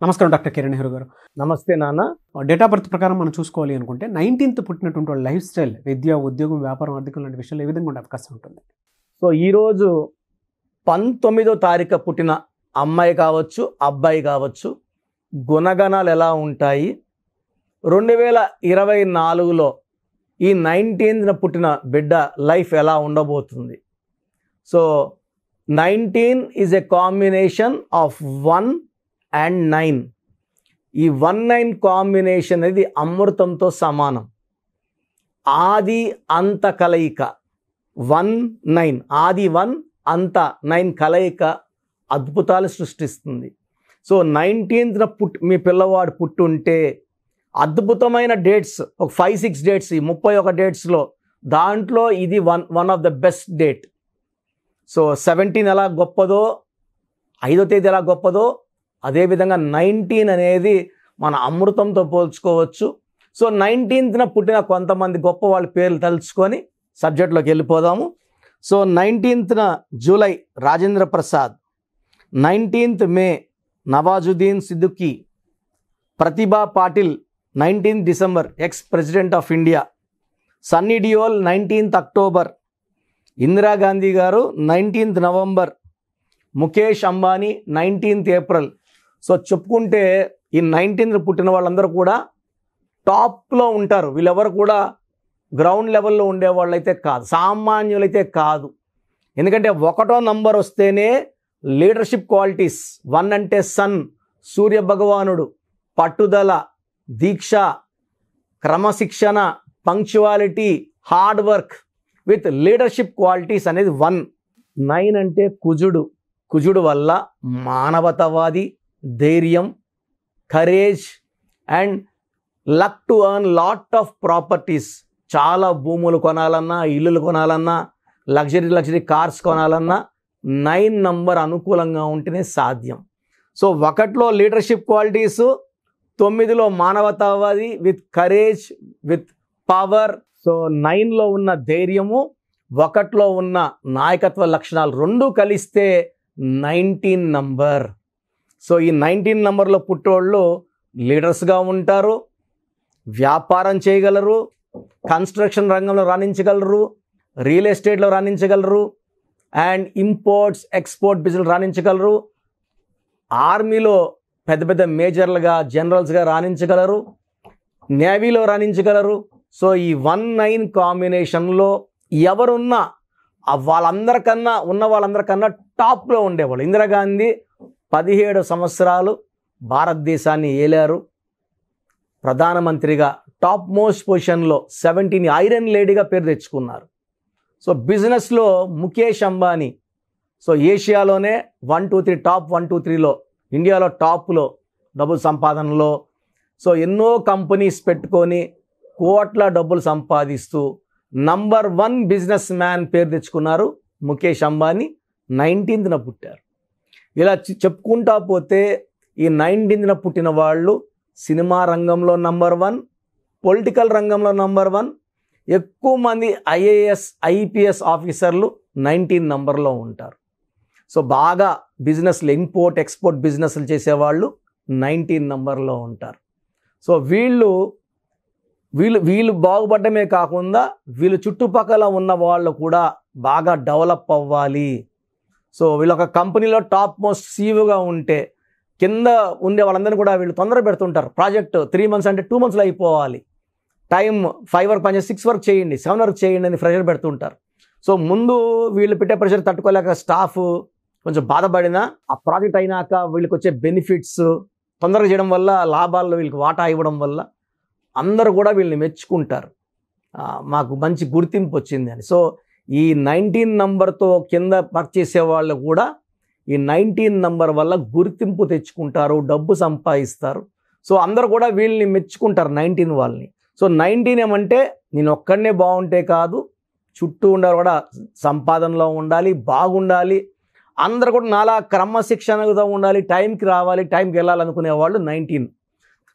నమస్కారం డాక్టర్ కిరణ్ నెహ్రూ గారు. నమస్తే నాన్న. డేట్ ఆఫ్ బర్త్ ప్రకారం మనం చూసుకోవాలి అనుకుంటే 19th పుట్టినటువంటి వాళ్ళ లైఫ్ స్టైల్, విద్య, ఉద్యోగం, వ్యాపారం, ఆర్థికం లాంటి విషయాలు ఏ విధంగా ఉండే అవకాశం ఉంటుంది? సో ఈరోజు 19వ తారీఖు పుట్టిన అమ్మాయి కావచ్చు, అబ్బాయి కావచ్చు, గుణగణాలు ఎలా ఉంటాయి, 2024లో ఈ 19న పుట్టిన బిడ్డ లైఫ్ ఎలా ఉండబోతుంది. So 19 is a combination of 1 and 9. ఈ 1-9 కాంబినేషన్ అనేది అమృతంతో సమానం. ఆది అంత కలయిక 1-9, ఆది 1 అంత 9 కలయిక అద్భుతాలు సృష్టిస్తుంది. సో 19న మీ పిల్లవాడు పుట్టుంటే అద్భుతమైన డేట్స్, ఒక 5-6 డేట్స్, ఈ 31 డేట్స్లో దాంట్లో ఇది one of the best date. So 17 ఎలా గొప్పదో, 5వ తేదీ ఎలా గొప్పదో, అదేవిధంగా 19 అనేది మన అమృతంతో పోల్చుకోవచ్చు. సో 19న పుట్టిన కొంతమంది గొప్ప వాళ్ళ పేర్లు తలుచుకొని సబ్జెక్ట్లోకి వెళ్ళిపోదాము. సో 19న July Rajendra Prasad, 19th May Nawazuddin Siddiqui, Pratibha Patil 19th December ex president of India, Sunny Deol 19th October, Indira Gandhi garu 19th November, Mukesh Ambani 19th April. So చెప్పుకుంటే ఈ 19th పుట్టిన వాళ్ళందరూ కూడా టాప్లో ఉంటారు. వీళ్ళెవరు కూడా గ్రౌండ్ లెవెల్లో ఉండేవాళ్ళు అయితే కాదు, సామాన్యులైతే కాదు. ఎందుకంటే 1వ నంబర్ వస్తేనే లీడర్షిప్ క్వాలిటీస్. 1 అంటే సన్, సూర్య భగవానుడు, పట్టుదల, దీక్ష, క్రమశిక్షణ, punctuality, hard work with leadership qualities అనేది 1. 9 అంటే కుజుడు వల్ల మానవతావాది, ధైర్యం, courage and luck to earn lot of properties. చాలా భూములు కొనాలన్నా, ఇల్లులు కొనాలన్నా, లగ్జరీ కార్స్ కొనాలన్నా 9 నంబర్ అనుకూలంగా ఉంటేనే సాధ్యం. సో 1లో లీడర్షిప్ క్వాలిటీస్, 9లో మానవతావాది with courage, with power. So 9లో ఉన్న ధైర్యము, 1లో ఉన్న నాయకత్వ లక్షణాలు రెండు కలిస్తే 19 నంబర్. సో ఈ 19 నంబర్లో పుట్టేవాళ్ళు లీడర్స్గా ఉంటారు, వ్యాపారం చేయగలరు, కన్స్ట్రక్షన్ రంగంలో రాణించగలరు, రియల్ ఎస్టేట్లో రాణించగలరు, అండ్ ఇంపోర్ట్స్ ఎక్స్పోర్ట్ బిజినెస్ రాణించగలరు, ఆర్మీలో పెద్ద పెద్ద మేజర్లుగా, జనరల్స్గా రాణించగలరు, నేవీలో రాణించగలరు. సో ఈ 1-9 కాంబినేషన్లో ఎవరున్నా వాళ్ళందరికన్నా టాప్లో ఉండేవాళ్ళు. ఇందిరాగాంధీ 17 సంవత్సరాలు భారతదేశాన్ని ఏలారు. ప్రధానమంత్రిగా టాప్ మోస్ట్ పొజిషన్లో 17 ఐరన్ లేడీగా పేరు తెచ్చుకున్నారు. సో బిజినెస్లో ముఖేష్ అంబానీ, సో ఏషియాలోనే 1-2-3 టాప్ 1-2-3లో, ఇండియాలో టాప్లో డబ్బులు సంపాదనలో. సో ఎన్నో కంపెనీస్ పెట్టుకొని కోట్ల డబ్బులు సంపాదిస్తూ నంబర్ 1 బిజినెస్ మ్యాన్ పేరు తెచ్చుకున్నారు ముఖేష్ అంబానీ. 19న పుట్టారు. ఇలా చెప్పుకుంటా పోతే ఈ 19న పుట్టిన వాళ్ళు సినిమా రంగంలో నంబర్ 1, పొలిటికల్ రంగంలో నంబర్ 1. ఎక్కువ మంది IAS IPS ఆఫీసర్లు 19 నంబర్లో ఉంటారు. సో బాగా బిజినెస్లు, ఇంపోర్ట్ ఎక్స్పోర్ట్ బిజినెస్లు చేసేవాళ్ళు 19 నంబర్లో ఉంటారు. సో వీళ్ళు బాగుపడమే కాకుండా వీళ్ళు చుట్టుపక్కల ఉన్న వాళ్ళు కూడా బాగా డెవలప్ అవ్వాలి. సో వీళ్ళు ఒక కంపెనీలో టాప్ మోస్ట్ సీఈఓగా ఉంటే కింద ఉండే వాళ్ళందరినీ కూడా వీళ్ళు తొందర పెడుతుంటారు. ప్రాజెక్ట్ 3 months అంటే 2 monthsలో అయిపోవాలి, టైం 5 వరకు పనిచేసి 6 వరకు చేయండి, 7 వరకు చేయండి అని ప్రెషర్ పెడుతుంటారు. సో ముందు వీళ్ళు పెట్టే ప్రెషర్ తట్టుకోలేక స్టాఫ్ కొంచెం బాధపడినా ఆ ప్రాజెక్ట్ అయినాక వీళ్ళకి వచ్చే బెనిఫిట్స్ తొందరగా చేయడం వల్ల, లాభాల్లో వీళ్ళకి వాటా ఇవ్వడం వల్ల అందరూ కూడా వీళ్ళని మెచ్చుకుంటారు, మాకు మంచి గుర్తింపు వచ్చింది అని. సో ఈ 19 నంబర్తో కింద వర్క్ చేసే వాళ్ళు కూడా ఈ 19 నంబర్ వల్ల గుర్తింపు తెచ్చుకుంటారు, డబ్బు సంపాదిస్తారు. సో అందరూ కూడా వీళ్ళని మెచ్చుకుంటారు 19 వాళ్ళని. సో 19 ఏమంటే నేను ఒక్కడనే బాగుంటే కాదు, చుట్టూ ఉండాలి కూడా సంపాదనలో ఉండాలి, బాగుండాలి, అందరూ కూడా నాలా క్రమశిక్షణగా ఉండాలి, టైంకి రావాలి, టైంకి వెళ్ళాలనుకునే వాళ్ళు 19.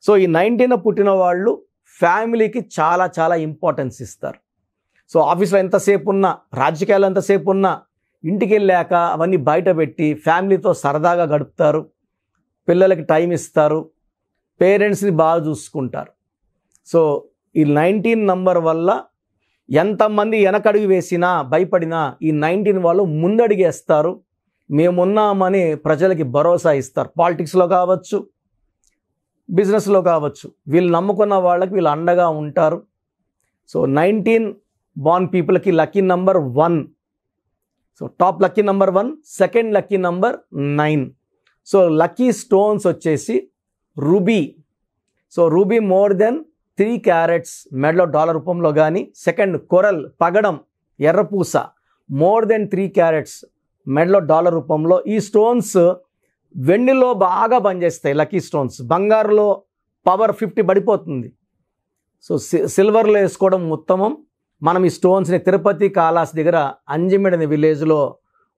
సో ఈ 19 పుట్టిన వాళ్ళు ఫ్యామిలీకి చాలా చాలా ఇంపార్టెన్స్ ఇస్తారు. సో ఆఫీస్లో ఎంతసేపు ఉన్నా, రాజకీయాలు ఎంతసేపు ఉన్నా, ఇంటికి వెళ్ళాక అవన్నీ బయట పెట్టి ఫ్యామిలీతో సరదాగా గడుపుతారు. పిల్లలకి టైం ఇస్తారు, పేరెంట్స్ని బాగా చూసుకుంటారు. సో ఈ 19 నంబర్ వల్ల ఎంతమంది వెనకడుగు వేసినా భయపడినా ఈ 19 వాళ్ళు ముందడిగేస్తారు. మేమున్నామని ప్రజలకి భరోసా ఇస్తారు. పాలిటిక్స్లో కావచ్చు, బిజినెస్లో కావచ్చు, వీళ్ళు నమ్ముకున్న వాళ్ళకి వీళ్ళు అండగా ఉంటారు. సో 19 బార్న్ పీపుల్కి lucky number 1. So top lucky number 1, second lucky number 9. So lucky stones వచ్చేసి ruby. So ruby more than 3 carats మెడలో డాలర్ రూపంలో కానీ, సెకండ్ కొరల్ పగడం ఎర్రపూస మోర్ దెన్ 3 క్యారెట్స్ మెడలో డాలర్ రూపంలో. ఈ స్టోన్స్ వెండిలో బాగా పనిచేస్తాయి. లక్కీ స్టోన్స్ బంగారులో పవర్ 50 పడిపోతుంది. సో సిల్వర్లో వేసుకోవడం ఉత్తమం. మనం ఈ స్టోన్స్ని తిరుపతి కాళాస్ దగ్గర అంజిమెడ్ అనే విలేజ్లో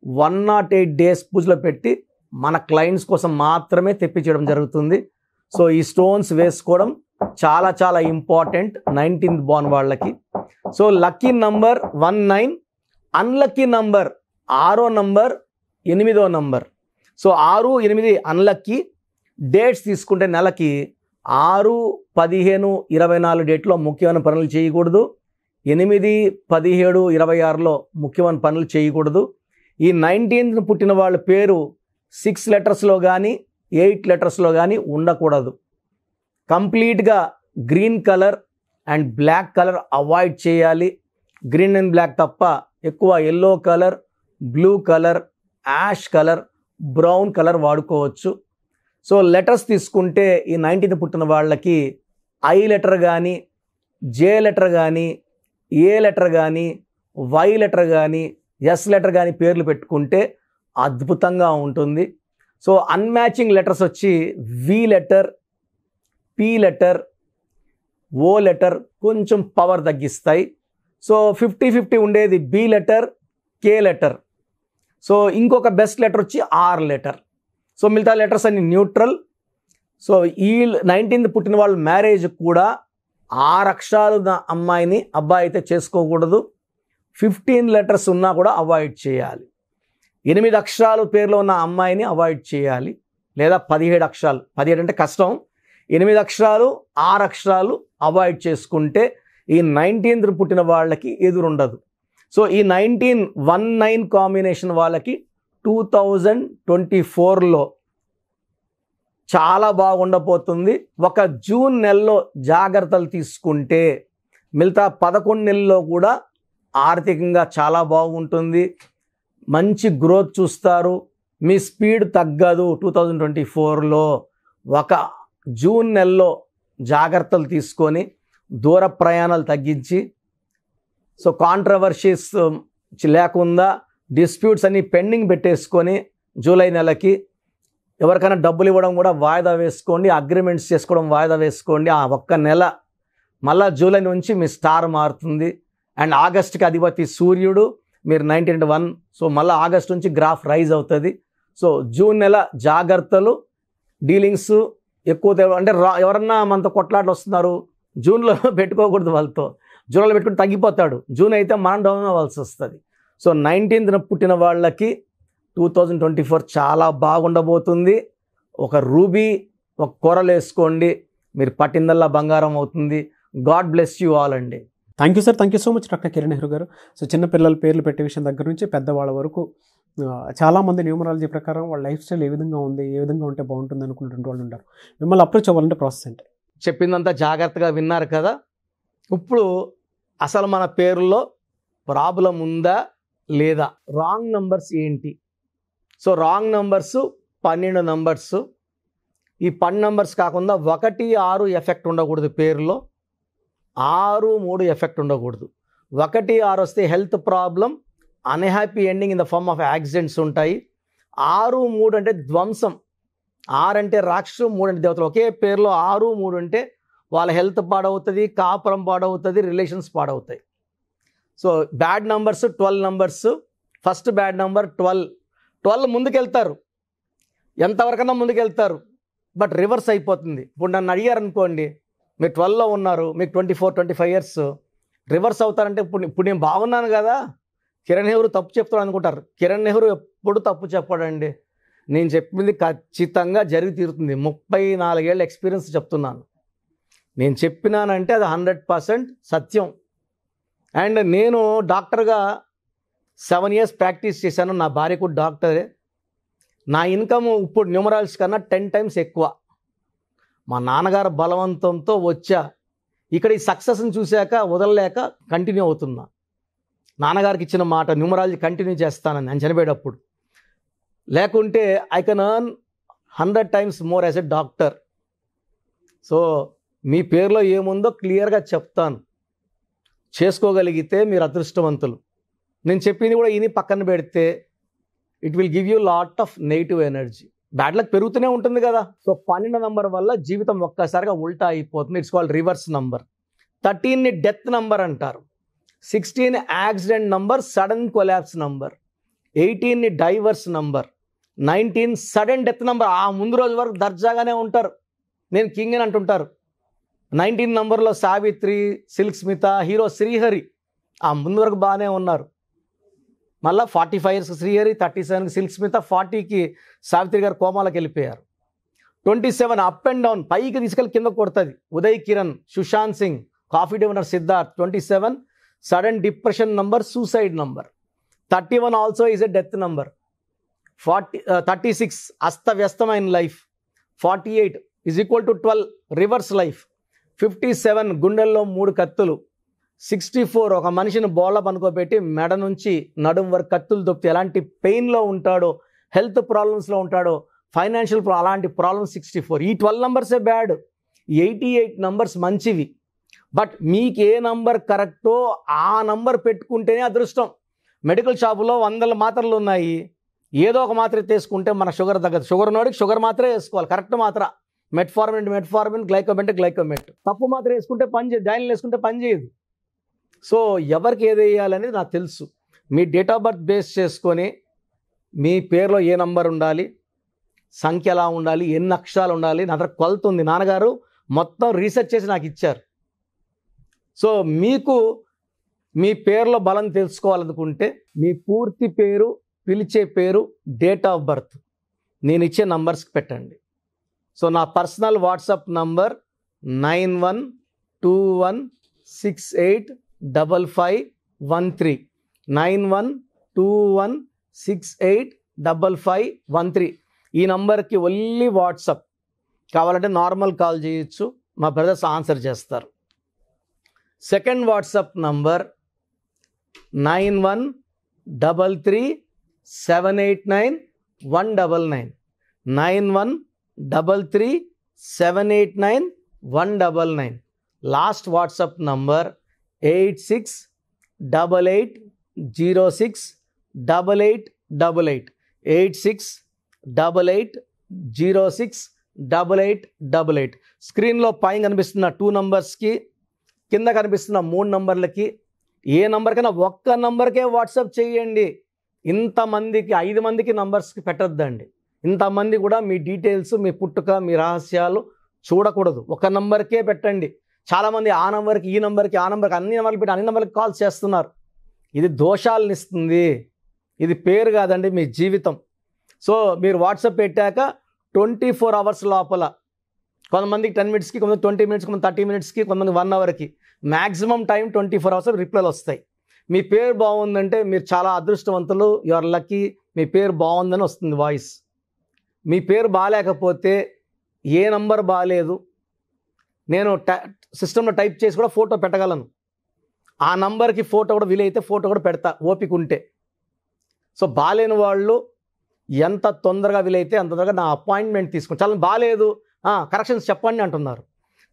108 డేస్ పూజలో పెట్టి మన క్లయింట్స్ కోసం మాత్రమే తెప్పించడం జరుగుతుంది. సో ఈ స్టోన్స్ వేసుకోవడం చాలా చాలా ఇంపార్టెంట్ 19th బార్న్ వాళ్ళకి. So lucky number 19, unlucky number 6వ నంబర్, 8వ నంబర్. So 6, 8 unlucky. డేట్స్ తీసుకుంటే నెలకి 6, 15, 24 డేట్లో ముఖ్యమైన పనులు చేయకూడదు. 8, 17, 26లో ముఖ్యమైన పనులు చేయకూడదు. ఈ 19th పుట్టిన వాళ్ళ పేరు 6 లెటర్స్లో కానీ 8 లెటర్స్లో కానీ ఉండకూడదు. కంప్లీట్గా green colour and black colour avoid చేయాలి. గ్రీన్ అండ్ బ్లాక్ తప్ప ఎక్కువ yellow colour, blue colour, ash colour, brown colour వాడుకోవచ్చు. సో లెటర్స్ తీసుకుంటే ఈ 19th పుట్టిన వాళ్ళకి ఐ లెటర్ కానీ, జే లెటర్ కానీ, ఏ లెటర్ కానీ, వై లెటర్ కానీ, ఎస్ లెటర్ కానీ పేర్లు పెట్టుకుంటే అద్భుతంగా ఉంటుంది. సో అన్మ్యాచింగ్ లెటర్స్ వచ్చి V letter, P letter, O letter కొంచెం పవర్ తగ్గిస్తాయి. సో 50-50 ఉండేది B letter, K letter. So ఇంకొక బెస్ట్ లెటర్ వచ్చి ఆర్ లెటర్. సో మిగతా లెటర్స్ అన్ని న్యూట్రల్. సో ఈ 19th పుట్టిన వాళ్ళు మ్యారేజ్ కూడా 6 అక్షరాలు ఉన్న అమ్మాయిని అబ్బాయి అయితే చేసుకోకూడదు. 15 లెటర్స్ ఉన్నా కూడా అవాయిడ్ చేయాలి. 8 అక్షరాలు పేర్లో ఉన్న అమ్మాయిని అవాయిడ్ చేయాలి. లేదా 17 అక్షరాలు, 17 అంటే కష్టం, 8 అక్షరాలు 6 అక్షరాలు అవాయిడ్ చేసుకుంటే ఈ 19th పుట్టిన వాళ్ళకి ఎదురుండదు. సో ఈ 19-19 కాంబినేషన్ వాళ్ళకి 2024లో చాలా బాగుండబోతుంది. ఒక జూన్ నెలలో జాగ్రత్తలు తీసుకుంటే మిగతా 11 నెలల్లో కూడా ఆర్థికంగా చాలా బాగుంటుంది. మంచి గ్రోత్ చూస్తారు. మీ స్పీడ్ తగ్గదు. 2024లో ఒక జూన్ నెలలో జాగ్రత్తలు తీసుకొని దూర ప్రయాణాలు తగ్గించి, సో కాంట్రవర్షీస్ లేకుండా డిస్ప్యూట్స్ అన్ని పెండింగ్ పెట్టేసుకొని జూలై నెలకి ఎవరికైనా డబ్బులు ఇవ్వడం కూడా వాయిదా వేసుకోండి. అగ్రిమెంట్స్ చేసుకోవడం వాయిదా వేసుకోండి. ఆ ఒక్క నెల మళ్ళా జూలై నుంచి మీ స్టార్ మారుతుంది. అండ్ ఆగస్ట్కి అధిపతి సూర్యుడు, మీరు 19-1. సో మళ్ళీ ఆగస్ట్ నుంచి గ్రాఫ్ రైజ్ అవుతుంది. సో జూన్ నెల జాగ్రత్తలు, డీలింగ్స్ ఎక్కువ అంటే ఎవరన్నా మనతో కొట్లాటలు వస్తున్నారు జూన్లో పెట్టుకోకూడదు. వాళ్ళతో జూన్లో పెట్టుకుని తగ్గిపోతాడు. జూన్ అయితే మనం డౌన్ అవ్వాల్సి వస్తుంది. సో 19th పుట్టిన వాళ్ళకి 2024 చాలా బాగుండబోతుంది. ఒక రూబీ, ఒక కొరలు వేసుకోండి, మీరు పట్టిందల్లా బంగారం అవుతుంది. గాడ్ బ్లెస్ యూ ఆల్ అండి. Thank you sir. Thank you so much doctor Kiran Nehru గారు. సో చిన్నపిల్లల పేర్లు పెట్టే విషయం దగ్గర నుంచి పెద్దవాళ్ళ వరకు చాలామంది న్యూమరాలజీ ప్రకారం వాళ్ళ లైఫ్ స్టైల్ ఏ విధంగా ఉంది, ఏ విధంగా ఉంటే బాగుంటుంది అనుకున్నటువంటి వాళ్ళు ఉంటారు. మిమ్మల్ని అప్రోచ్ అవ్వాలంటే ప్రాసెస్ అంటే చెప్పిందంతా జాగ్రత్తగా విన్నారు కదా. ఇప్పుడు అసలు మన పేరులో ప్రాబ్లం ఉందా లేదా, రాంగ్ నంబర్స్ ఏంటి? So wrong numbers 12 numbers. ఈ 10 నంబర్స్ కాకుండా 1, 6 ఎఫెక్ట్ ఉండకూడదు పేరులో. 6, 3 ఎఫెక్ట్ ఉండకూడదు. 1, 6 వస్తే health problem, unhappy ending in the form of accidents ఉంటాయి. 6, 3 అంటే ధ్వంసం. 6 అంటే రాక్షసు, 3 అంటే దేవతలు. ఒకే పేరులో 6, 3 అంటే వాళ్ళ హెల్త్ పాడవుతుంది, కాపురం పాడవుతుంది, రిలేషన్స్ పాడవుతాయి. సో బ్యాడ్ నంబర్స్ 12 నంబర్స్. ఫస్ట్ బ్యాడ్ నంబర్ 12 ముందుకెళ్తారు, ఎంతవరకన్నా ముందుకెళ్తారు, బట్ రివర్స్ అయిపోతుంది. ఇప్పుడు నన్ను అడిగారు అనుకోండి, మీరు 12లో ఉన్నారు, మీకు 24-25 ఇయర్స్, రివర్స్ అవుతారంటే ఇప్పుడు నేను బాగున్నాను కదా, కిరణ్ నెహ్రూ తప్పు చెప్తాడు అనుకుంటారు. కిరణ్ నెహ్రూ ఎప్పుడు తప్పు చెప్పాడండి. నేను చెప్పింది ఖచ్చితంగా జరిగి తీరుతుంది. 34 ఏళ్ళ ఎక్స్పీరియన్స్ చెప్తున్నాను. నేను చెప్పినానంటే అది 100% సత్యం. అండ్ నేను డాక్టర్గా 7 years ప్రాక్టీస్ చేశాను. నా భార్య కూడా డాక్టరే. నా ఇన్కమ్ ఇప్పుడు న్యూమరాల్స్ కన్నా 10 times ఎక్కువ. మా నాన్నగారు బలవంతంతో వచ్చా. ఇక్కడ ఈ సక్సెస్ని చూశాక వదలలేక కంటిన్యూ అవుతున్నా. నాన్నగారికి ఇచ్చిన మాట న్యూమరాలజీ కంటిన్యూ చేస్తానని నేను చనిపోయేటప్పుడు. లేకుంటే I can earn 100 times more as a doctor. So మీ పేరులో ఏముందో క్లియర్గా చెప్తాను. చేసుకోగలిగితే మీరు అదృష్టవంతులు. నేను చెప్పింది కూడా ఇని పక్కన పెడితే it will give you lot of negative energy. Bad luck పెరుగుతూనే ఉంటుంది కదా. సో 12 నంబర్ వల్ల జీవితం ఒక్కసారిగా ఉల్టా అయిపోతుంది. It's called reverse number. 13ని డెత్ నంబర్ అంటారు. 16 accident number, sudden collapse number. 18ని divorce number. 19 sudden death number. ఆ ముందు రోజు వరకు దర్జాగానే ఉంటారు, నేను కింగ్ అని అంటుంటారు. 19 నంబర్లో సావిత్రి, సిల్క్ స్మిత, హీరో శ్రీహరి ఆ ముందు వరకు బాగానే ఉన్నారు. మళ్ళీ 45 years శ్రీహరి, 37కి సిల్క్ స్మిత, 40కి సావిత్రి గారు కోమాలకు వెళ్ళిపోయారు. 27 అప్ అండ్ డౌన్, పైకి తీసుకెళ్ళి కింద కొడుతుంది. Uday Kiran, Sushant Singh, coffee day owner Siddharth. 27 సడన్ depression number, suicide number. 31 also is a death number. 36 అస్తవ్యస్తమైన life. 48 is equal to 12 reverse life. 57 గుండెల్లో 3 కత్తులు. 64 ఒక మనిషిని బోళ్ళ పనుకోబెట్టి మెడ నుంచి నడుం వరకు కత్తులు దొప్పితే ఎలాంటి పెయిన్లో ఉంటాడో, హెల్త్ ప్రాబ్లమ్స్లో ఉంటాడో, ఫైనాన్షియల్ అలాంటి ప్రాబ్లమ్స్ 64. ఈ 12 నంబర్సే బ్యాడ్. 88 నంబర్స్ మంచివి. బట్ మీకు ఏ నంబర్ కరెక్టో ఆ నంబర్ పెట్టుకుంటేనే అదృష్టం. మెడికల్ షాపులో 100 మాత్రలు ఉన్నాయి. ఏదో ఒక మాత్ర తీసుకుంటే మన షుగర్ తగ్గదు. షుగర్ ఉన్నోడికి షుగర్ మాత్రమే వేసుకోవాలి, కరెక్ట్ మాత్ర. మెట్ఫార్మిన్, గ్లైకోమెట్. తప్పు మాత్రం వేసుకుంటే పని చేయదు, జాయిన్లు వేసుకుంటే పని చేయదు. సో ఎవరికి ఏది వేయాలనేది నాకు తెలుసు. మీ డేట్ ఆఫ్ బర్త్ బేస్ చేసుకొని మీ పేరులో ఏ నంబర్ ఉండాలి, సంఖ్య ఎలా ఉండాలి, ఎన్ని అక్షరాలు ఉండాలి, నా దగ్గర కొలత ఉంది. నాన్నగారు మొత్తం రీసెర్చ్ చేసి నాకు ఇచ్చారు. సో మీకు మీ పేరులో బలం తెలుసుకోవాలనుకుంటే మీ పూర్తి పేరు, పిలిచే పేరు, డేట్ ఆఫ్ బర్త్ నేను ఇచ్చే నంబర్స్కి పెట్టండి. సో నా పర్సనల్ వాట్సాప్ నంబర్ 9121685513. 9121685513. ఈ నంబర్కి ఓన్లీ వాట్సాప్. కావాలంటే నార్మల్ కాల్ చేయొచ్చు, మా బ్రదర్స్ ఆన్సర్ చేస్తారు. Second WhatsApp number 9133789199. 9133789199. Last WhatsApp number 8688068888. 8688068888. స్క్రీన్లో పైన కనిపిస్తున్న 2 నంబర్స్కి, కింద కనిపిస్తున్న 3 నంబర్లకి ఏ నంబర్కైనా ఒక్క నంబర్కే వాట్సాప్ చేయండి. ఇంతమందికి 5 మందికి నంబర్స్కి పెట్టద్దండి. ఇంతమంది కూడా మీ డీటెయిల్స్, మీ పుట్టుక, మీ రహస్యాలు చూడకూడదు. ఒక నంబర్కే పెట్టండి. చాలామంది ఆ నంబర్కి, ఈ నంబర్కి, ఆ నంబర్కి, అన్ని నంబర్లు పెట్టి అన్ని నంబర్కి కాల్ చేస్తున్నారు. ఇది దోషాలను ఇస్తుంది. ఇది పేరు కాదండి, మీ జీవితం. సో మీరు వాట్సాప్ పెట్టాక 24 hours లోపల, కొంతమందికి 10 minutesకి, కొంతమంది 20 minutes, కొంతమంది 30 minutesకి, కొంతమంది 1 hourకి, మ్యాక్సిమం టైం 24 hours రిప్లైలు వస్తాయి. మీ పేరు బాగుందంటే మీరు చాలా అదృష్టవంతులు, యు ఆర్ లక్కీ. మీ పేరు బాగుందని వస్తుంది వాయిస్. మీ పేరు బాగాలేకపోతే ఏ నంబర్ బాగాలేదు, నేను సిస్టంలో టైప్ చేసి కూడా ఫోటో పెట్టగలను. ఆ నంబర్కి ఫోటో కూడా వీలైతే ఫోటో కూడా పెడతా, ఓపిక ఉంటే. సో బాగాలేని వాళ్ళు ఎంత తొందరగా వీలైతే అంత తొందరగా నా అపాయింట్మెంట్ తీసుకుని, చాలా బాగాలేదు కరెక్షన్స్ చెప్పండి అంటున్నారు.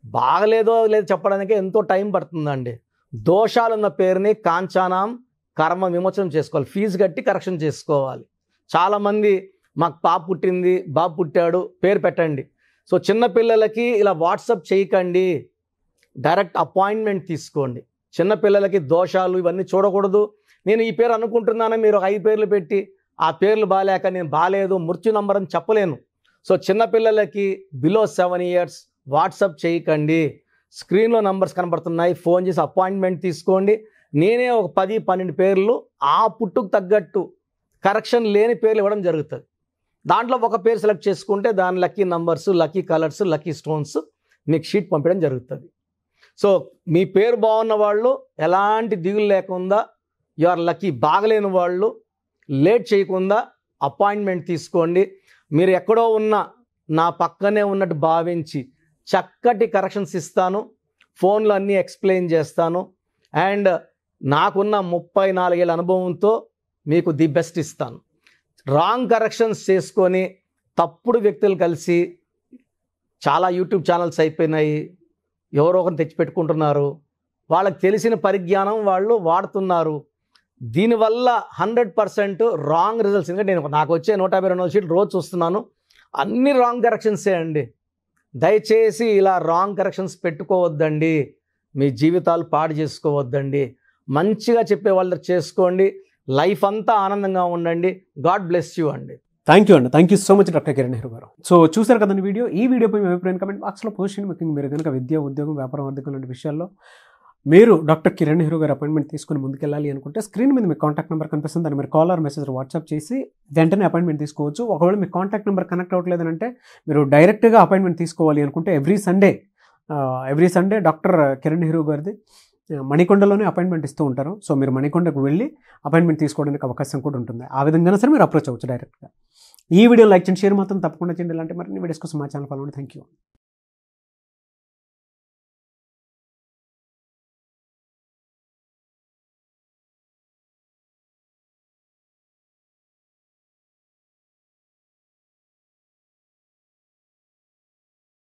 బాగలేదో లేదు చెప్పడానికే ఎంతో టైం పడుతుందండి. దోషాలున్న పేరుని కాంచానాం కర్మ విమోచనం చేసుకోవాలి, ఫీజు కట్టి కరెక్షన్ చేసుకోవాలి. చాలామంది మాకు పాప పుట్టింది, బాబు పుట్టాడు, పేరు పెట్టండి. సో చిన్నపిల్లలకి ఇలా వాట్సాప్ చేయకండి, డైరెక్ట్ అపాయింట్మెంట్ తీసుకోండి. చిన్నపిల్లలకి దోషాలు ఇవన్నీ చూడకూడదు. నేను ఈ పేరు అనుకుంటున్నాను, మీరు 5 పేర్లు పెట్టి ఆ పేర్లు బాగాలేక నేను బాగాలేదు, మృత్యు నంబర్ అని చెప్పలేను. సో చిన్నపిల్లలకి బిలో 7 years వాట్సాప్ చేయకండి. స్క్రీన్లో నంబర్స్ కనబడుతున్నాయి, ఫోన్ చేసి అపాయింట్మెంట్ తీసుకోండి. నేనే ఒక 10-12 పేర్లు ఆ పుట్టుకు తగ్గట్టు కరెక్షన్ లేని పేర్లు ఇవ్వడం జరుగుతుంది. దాంట్లో ఒక పేరు సెలెక్ట్ చేసుకుంటే దాని lucky numbers, lucky colours, lucky stones మీకు షీట్ పంపించడం జరుగుతుంది. సో మీ పేరు బాగున్న వాళ్ళు ఎలాంటి దిగులు లేకుండా యు ఆర్ లక్కీ. బాగలేని వాళ్ళు లేట్ చేయకుండా అపాయింట్మెంట్ తీసుకోండి. మీరు ఎక్కడో ఉన్న నా పక్కనే ఉన్నట్టు భావించి చక్కటి కరెక్షన్స్ ఇస్తాను, ఫోన్లో అన్నీ ఎక్స్ప్లెయిన్ చేస్తాను. అండ్ నాకున్న 34 ఏళ్ళ అనుభవంతో మీకు ది బెస్ట్ ఇస్తాను. రాంగ్ కరెక్షన్స్ చేసుకొని తప్పుడు వ్యక్తులు కలిసి చాలా యూట్యూబ్ ఛానల్స్ అయిపోయినాయి, ఎవరో ఒకరిని తెచ్చిపెట్టుకుంటున్నారు, వాళ్ళకి తెలిసిన పరిజ్ఞానం వాళ్ళు వాడుతున్నారు. దీనివల్ల 100% రాంగ్ రిజల్ట్స్. ఎందుకంటే నాకు వచ్చే 152 షీట్లు రోజు చూస్తున్నాను, అన్ని రాంగ్ కరెక్షన్సే అండి. దయచేసి ఇలా రాంగ్ కరెక్షన్స్ పెట్టుకోవద్దండి, మీ జీవితాలు పాడు చేసుకోవద్దండి. మంచిగా చెప్పే వాళ్ళు చేసుకోండి, లైఫ్ అంతా ఆనందంగా ఉండండి. గాడ్ బ్లెస్ యూ అండి. థ్యాంక్ యూ అండి. Thank you so much doctor Kiran Nehru గారు. సో చూసారు కదండి వీడియో. ఈ వీడియోపై మీ అభిప్రాయం కమెంట్ బాక్స్లో పోస్ట్ చేయండి. ముఖ్యంగా మీరు కనుక విద్య, ఉద్యోగం, వ్యాపారం, ఆర్థికం లాంటి విషయాల్లో మీరు డాక్టర్ కిరణ్ నెహ్రూ గారు అపాయింట్మెంట్ తీసుకుని ముందుకెళ్ళాలి అనుకుంటే స్క్రీన్ మీద మీ కాంటాక్ట్ నెంబర్ కనిపిస్తుంది, దాన్ని మీరు కాల్ ఆర్ మెసేజ్ వాట్సాప్ చేసి వెంటనే అపాయింట్మెంట్ తీసుకోవచ్చు. ఒకవేళ మీ కాంటాక్ట్ నెంబర్ కనెక్ట్ అవ్వట్లేదంటే మీరు డైరెక్ట్గా అపాయింట్మెంట్ తీసుకోవాలి అనుకుంటే every Sunday doctor Kiran Nehru గారిది మణికొండలోనే అపాయింట్మెంట్ ఇస్తూ ఉంటారు. సో మీరు మణికొండకు వెళ్ళి అపాయింట్మెంట్ తీసుకోవడానికి అవకాశం కూడా ఉంటుంది. ఆ విధంగా సరే మీరు అప్రోచ్ అవ్వచ్చు డైరెక్ట్గా. ఈ వీడియో లైక్ చేయండి, షేర్ మాత్రం తప్పకుండా చేయండి. ఇలాంటి మరిన్ని వీడియోస్ కోసం మా ఛానల్ ఫాలో అవ్వండి. Thank you.